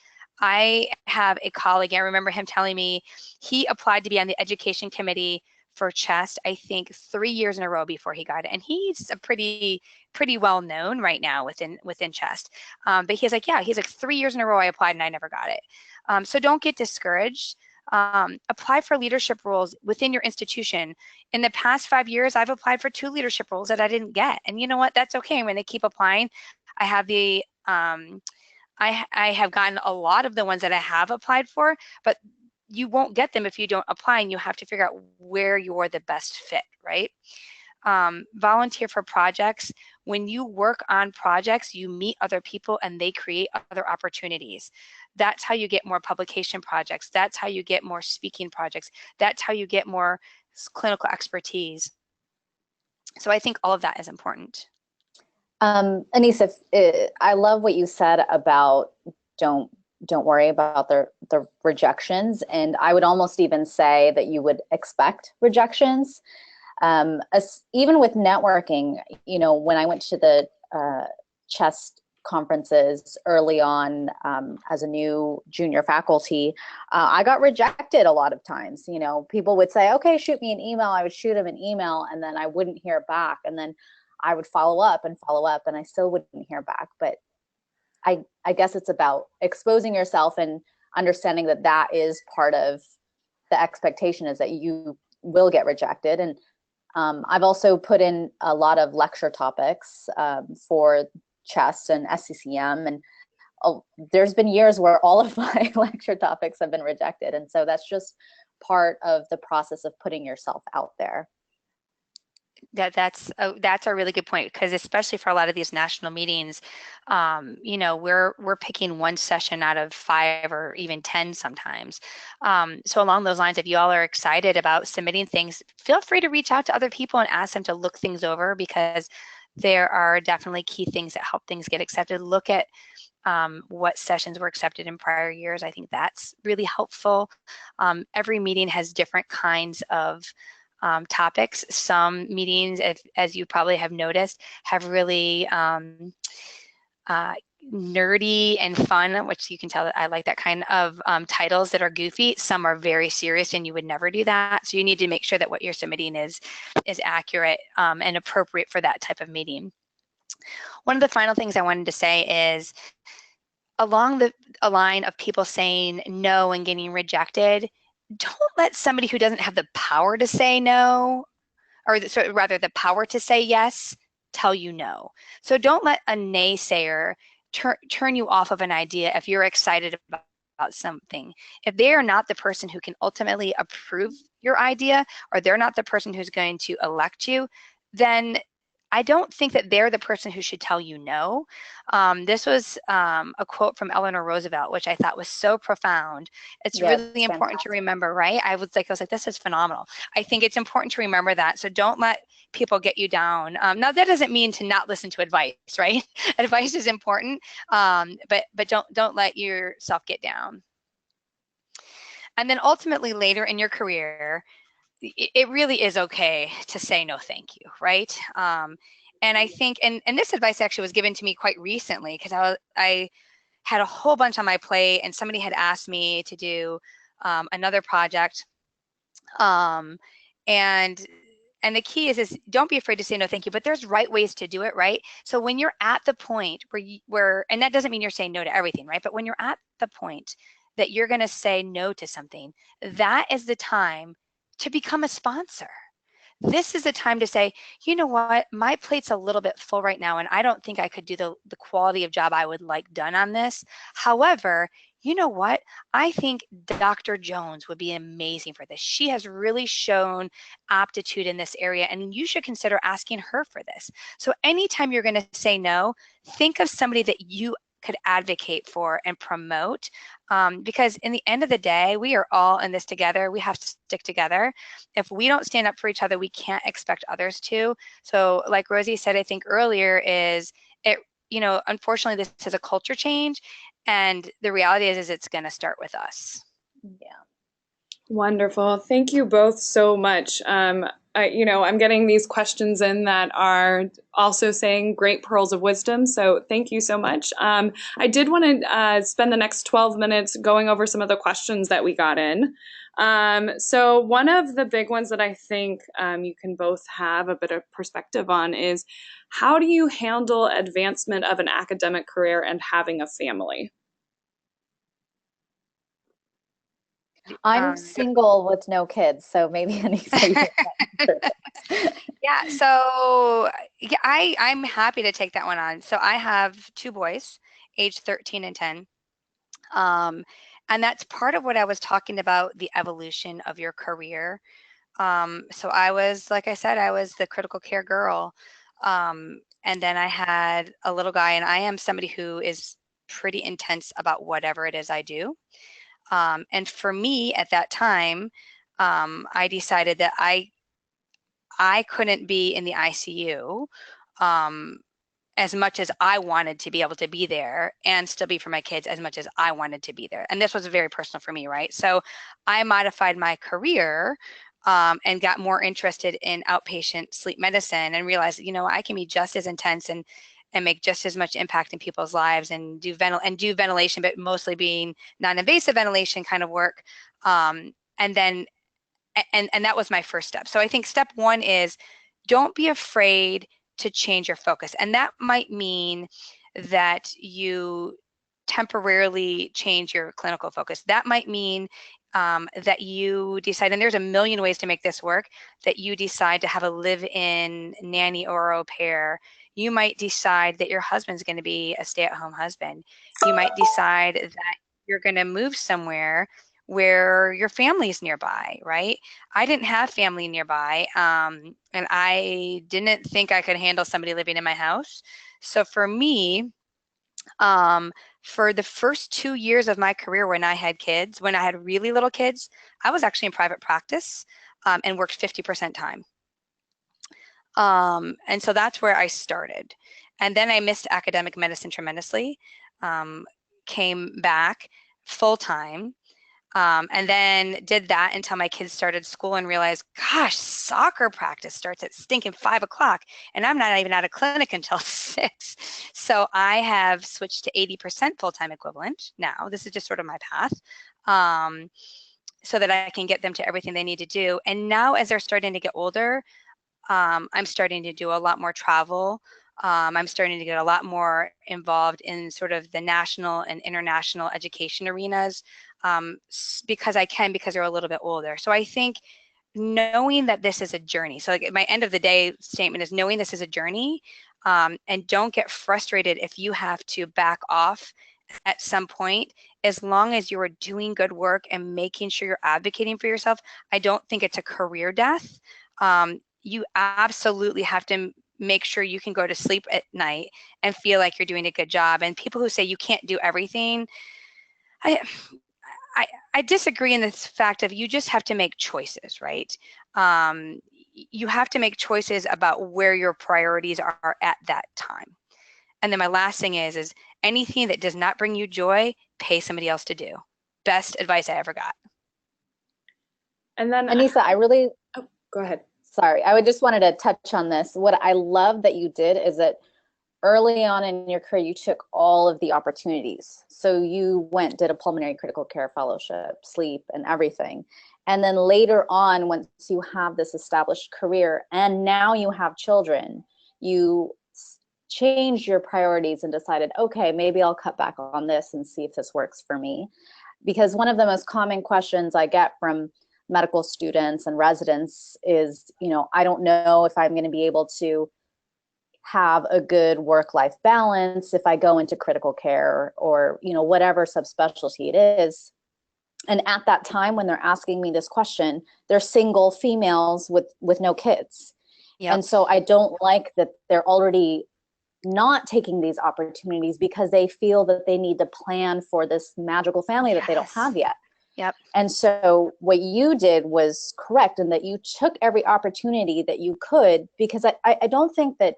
I have a colleague, I remember him telling me he applied to be on the education committee for chest, I think 3 years in a row before he got it. And he's a pretty well known right now within chest. But he's like, 3 years in a row I applied and I never got it. So don't get discouraged. Apply for leadership roles within your institution. In the past 5 years, I've applied for 2 leadership roles that I didn't get. And you know what? That's okay. I'm going to keep applying. I have I have gotten a lot of the ones that I have applied for, but you won't get them if you don't apply, and you have to figure out where you're the best fit, right? Volunteer for projects. When you work on projects, you meet other people and they create other opportunities. That's how you get more publication projects. That's how you get more speaking projects. That's how you get more clinical expertise. So I think all of that is important. Anissa, I love what you said about don't worry about the rejections, and I would almost even say that you would expect rejections. Even with networking, when I went to the chest conferences early on as a new junior faculty, I got rejected a lot of times. You know, people would say, okay, shoot me an email. I would shoot them an email and then I wouldn't hear back. And then I would follow up and I still wouldn't hear back. But I guess it's about exposing yourself and understanding that that is part of the expectation, is that you will get rejected. And I've also put in a lot of lecture topics for CHEST and SCCM, and there's been years where all of my lecture topics have been rejected. And so that's just part of the process of putting yourself out there. That's a really good point, because especially for a lot of these national meetings, you know, we're picking one session out of 5 or even 10 sometimes. So along those lines, if you all are excited about submitting things, feel free to reach out to other people and ask them to look things over, because there are definitely key things that help things get accepted. Look at what sessions were accepted in prior years. I think that's really helpful. Every meeting has different kinds of topics. Some meetings, as you probably have noticed, have really nerdy and fun, which you can tell that I like that kind of titles that are goofy. Some are very serious and you would never do that. So you need to make sure that what you're submitting is accurate and appropriate for that type of meeting. One of the final things I wanted to say is, along a line of people saying no and getting rejected, don't let somebody who doesn't have the power to say no, or rather the power to say yes, tell you no. So don't let a naysayer turn you off of an idea if you're excited about something. If they are not the person who can ultimately approve your idea, or they're not the person who's going to elect you, then I don't think that they're the person who should tell you no. This was a quote from Eleanor Roosevelt, which I thought was so profound. It's really important to remember, right? I was like, this is phenomenal. I think it's important to remember that. So don't let people get you down. Now that doesn't mean to not listen to advice, right? Advice is important, but don't let yourself get down. And then ultimately later in your career, it really is okay to say no thank you, right? And I think, and this advice actually was given to me quite recently, because I had a whole bunch on my plate and somebody had asked me to do another project. And the key is don't be afraid to say no thank you, but there's right ways to do it, right? So when you're at the point where and that doesn't mean you're saying no to everything, right? But when you're at the point that you're going to say no to something, that is the time to become a sponsor. This is the time to say, you know what, my plate's a little bit full right now, and I don't think I could do the quality of job I would like done on this. However, you know what, I think Dr. Jones would be amazing for this. She has really shown aptitude in this area, and you should consider asking her for this. So anytime you're going to say no, think of somebody that you could advocate for and promote, because in the end of the day, we are all in this together. We have to stick together. If we don't stand up for each other, we can't expect others to. So like Rosie said, I think earlier, is it, you know, unfortunately this is a culture change, and the reality is it's going to start with us. Yeah. Wonderful. Thank you both so much. You know, I'm getting these questions in that are also saying great pearls of wisdom. So thank you so much. I did want to spend the next 12 minutes going over some of the questions that we got in. So one of the big ones that I think you can both have a bit of perspective on is, how do you handle advancement of an academic career and having a family? I'm single with no kids, so maybe Anissa, you can answer this. Yeah, so yeah, I'm happy to take that one on. So I have 2 boys, age 13 and 10. And that's part of what I was talking about, the evolution of your career. So I was, like I said, I was the critical care girl. And then I had a little guy, and I am somebody who is pretty intense about whatever it is I do. And for me at that time, I decided that I couldn't be in the ICU as much as I wanted to be able to be there, and still be for my kids as much as I wanted to be there. And this was very personal for me, right? So I modified my career and got more interested in outpatient sleep medicine, and realized, you know, I can be just as intense and make just as much impact in people's lives and do ventilation, but mostly being non-invasive ventilation kind of work. And that was my first step. So I think step one is don't be afraid to change your focus. And that might mean that you temporarily change your clinical focus. That might mean that you decide, and there's a million ways to make this work, that you decide to have a live-in nanny or au pair. You might decide that your husband's going to be a stay-at-home husband. You might decide that you're going to move somewhere where your family's nearby, right? I didn't have family nearby, and I didn't think I could handle somebody living in my house. So for me, for the first 2 years of my career when I had kids, when I had really little kids, I was actually in private practice and worked 50% time. And so that's where I started. And then I missed academic medicine tremendously, came back full time, and then did that until my kids started school and realized, gosh, soccer practice starts at stinking 5 o'clock and I'm not even out of clinic until 6. So I have switched to 80% full-time equivalent now. This is just sort of my path, so that I can get them to everything they need to do. And now as they're starting to get older, I'm starting to do a lot more travel. I'm starting to get a lot more involved in sort of the national and international education arenas, because I can, because they're a little bit older. So I think knowing that this is a journey. So like my end of the day statement is knowing this is a journey, and don't get frustrated if you have to back off at some point, as long as you are doing good work and making sure you're advocating for yourself. I don't think it's a career death. You absolutely have to make sure you can go to sleep at night and feel like you're doing a good job. And people who say you can't do everything, I disagree in this fact of you just have to make choices, right? You have to make choices about where your priorities are at that time. And then my last thing is anything that does not bring you joy, pay somebody else to do. Best advice I ever got. And then Anissa, I really, oh, go ahead. sorry, I would just wanted to touch on this. What I love that you did is that early on in your career, you took all of the opportunities. So you did a pulmonary critical care fellowship, sleep, and everything. And then later on, once you have this established career and now you have children, you changed your priorities and decided, okay, maybe I'll cut back on this and see if this works for me. Because one of the most common questions I get from medical students and residents is, I don't know if I'm going to be able to have a good work-life balance if I go into critical care or, whatever subspecialty it is. And at that time, when they're asking me this question, they're single females with no kids. Yep. And so I don't like that they're already not taking these opportunities because they feel that they need to plan for this magical family that they don't have yet. Yep. And so what you did was correct in that you took every opportunity that you could, because I don't think that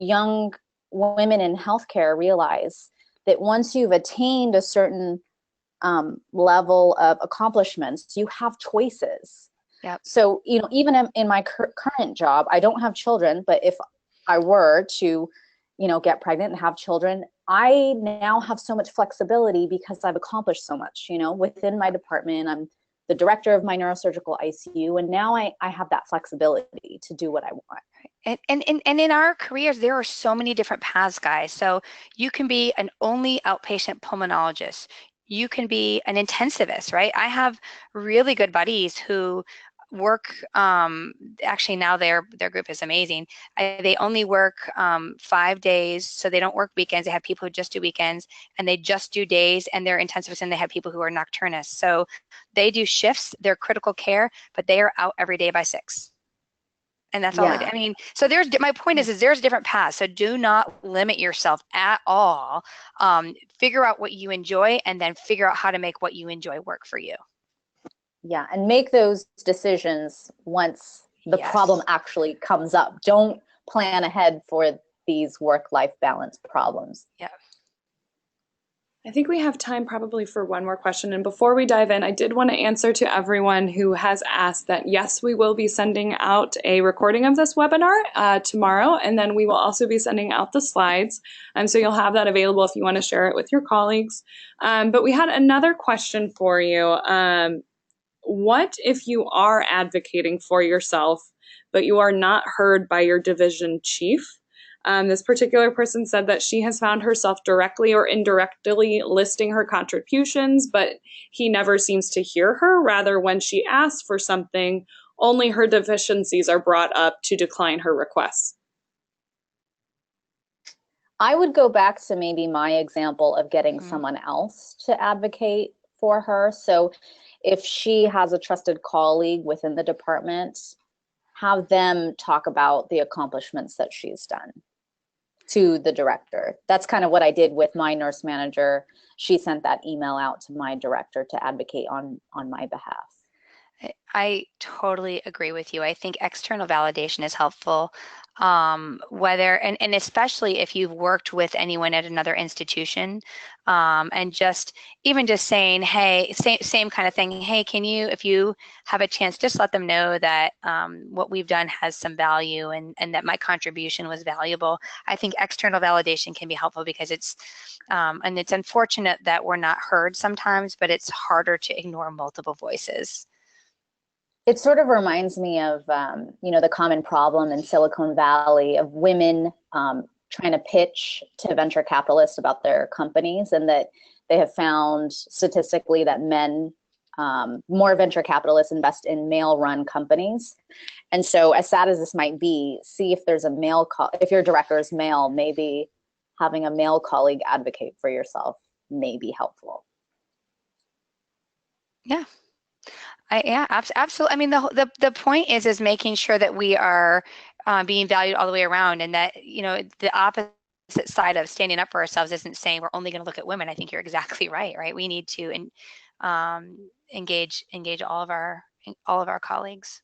young women in healthcare realize that once you've attained a certain level of accomplishments, you have choices. Yep. So, even in my current job, I don't have children, but if I were to, get pregnant and have children, I now have so much flexibility because I've accomplished so much, within my department. I'm the director of my neurosurgical ICU, and now I have that flexibility to do what I want. And in our careers, there are so many different paths, guys. So you can be an only outpatient pulmonologist. You can be an intensivist, right? I have really good buddies who work, actually now their group is amazing. They only work 5 days, so they don't work weekends. They have people who just do weekends, and they just do days, and they're intensivists, and they have people who are nocturnists. So they do shifts, they're critical care, but they are out every day by 6. And that's all. I mean, so my point is there's different paths. So do not limit yourself at all. Figure out what you enjoy, and then figure out how to make what you enjoy work for you. Yeah, and make those decisions once the problem actually comes up. Don't plan ahead for these work-life balance problems. Yeah. I think we have time probably for one more question. And before we dive in, I did want to answer to everyone who has asked that, yes, we will be sending out a recording of this webinar tomorrow, and then we will also be sending out the slides. So you'll have that available if you want to share it with your colleagues. But we had another question for you. What if you are advocating for yourself, but you are not heard by your division chief? This particular person said that she has found herself directly or indirectly listing her contributions, but he never seems to hear her. Rather, when she asks for something, only her deficiencies are brought up to decline her requests. I would go back to maybe my example of getting someone else to advocate for her. So if she has a trusted colleague within the department, have them talk about the accomplishments that she's done to the director. That's kind of what I did with my nurse manager. She sent that email out to my director to advocate on my behalf. I totally agree with you. I think external validation is helpful, whether, and especially if you've worked with anyone at another institution, and even just saying, hey, same kind of thing. Hey, can you, if you have a chance, just let them know that what we've done has some value and that my contribution was valuable. I think external validation can be helpful because and it's unfortunate that we're not heard sometimes, but it's harder to ignore multiple voices. It sort of reminds me of, the common problem in Silicon Valley of women trying to pitch to venture capitalists about their companies, and that they have found statistically that more venture capitalists invest in male-run companies. And so, as sad as this might be, see if there's a if your director is male, maybe having a male colleague advocate for yourself may be helpful. Yeah. Yeah, absolutely. I mean, the point is making sure that we are being valued all the way around, and that, the opposite side of standing up for ourselves isn't saying we're only going to look at women. I think you're exactly right? We need to engage all of our colleagues.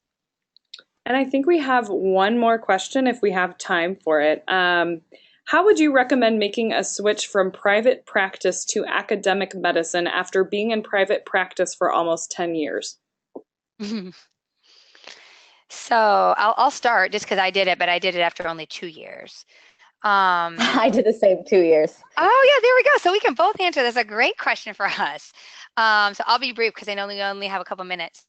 And I think we have one more question if we have time for it. How would you recommend making a switch from private practice to academic medicine after being in private practice for almost 10 years? So I'll start just because I did it, but I did it after only 2 years. I did the same 2 years. Oh yeah, there we go. So we can both answer. That's a great question for us. So I'll be brief because I know we only have a couple minutes.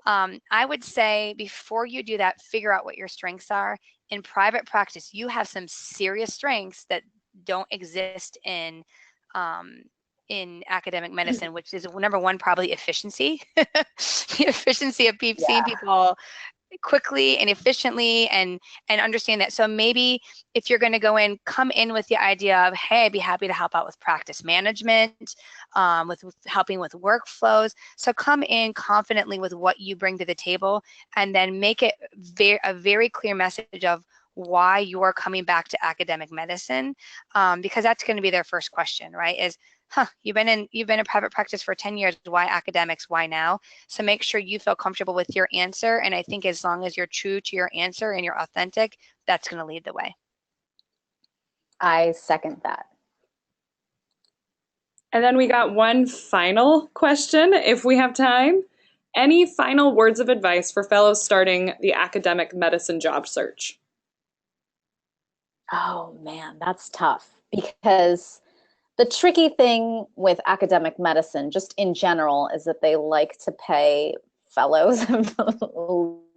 I would say before you do that, figure out what your strengths are. In private practice, you have some serious strengths that don't exist in academic medicine, which is number one, probably efficiency. The efficiency of seeing people quickly and efficiently and understand that. So maybe if you're going to come in with the idea of, hey, I'd be happy to help out with practice management, with helping with workflows. So come in confidently with what you bring to the table, and then make it a very clear message of why you're coming back to academic medicine, because that's going to be their first question, right? Is, you've been in private practice for 10 years. Why academics? Why now? So make sure you feel comfortable with your answer. And I think as long as you're true to your answer and you're authentic, that's going to lead the way. I second that. And then we got one final question, if we have time. Any final words of advice for fellows starting the academic medicine job search? Oh man, that's tough, because the tricky thing with academic medicine, just in general, is that they like to pay fellows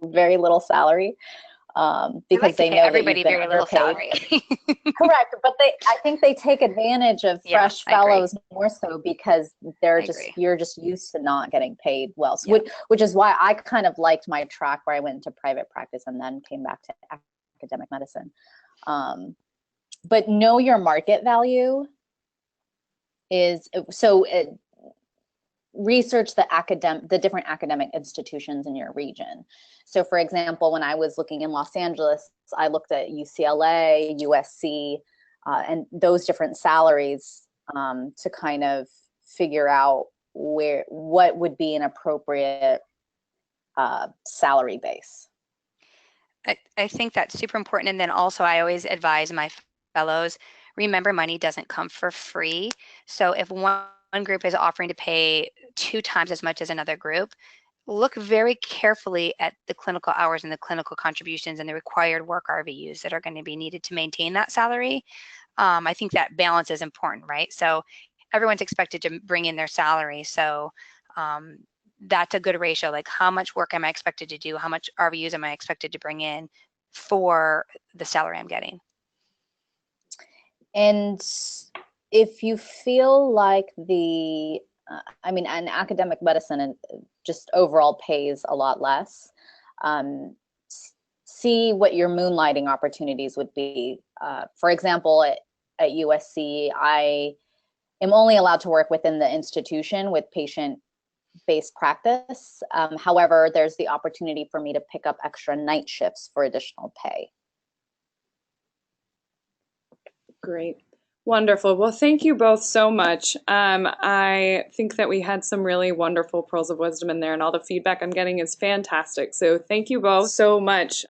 very little salary, because they know everybody that you've been very little salary. Correct, but I think they take advantage of fresh fellows more so because you're just used to not getting paid well, so which is why I kind of liked my track where I went into private practice and then came back to academic medicine. But know your market value. Research the different academic institutions in your region. So for example, when I was looking in Los Angeles, I looked at UCLA, USC, and those different salaries to kind of figure out what would be an appropriate salary base. I think that's super important. And then also I always advise my fellows, remember, money doesn't come for free. So if one group is offering to pay 2 times as much as another group, look very carefully at the clinical hours and the clinical contributions and the required work RVUs that are going to be needed to maintain that salary. I think that balance is important, right? So everyone's expected to bring in their salary. So that's a good ratio. Like, how much work am I expected to do? How much RVUs am I expected to bring in for the salary I'm getting? And if you feel like and academic medicine and just overall pays a lot less, see what your moonlighting opportunities would be. For example, at USC, I am only allowed to work within the institution with patient-based practice. However, there's the opportunity for me to pick up extra night shifts for additional pay. Great. Wonderful. Well, thank you both so much. I think that we had some really wonderful pearls of wisdom in there, and all the feedback I'm getting is fantastic. So thank you both so much.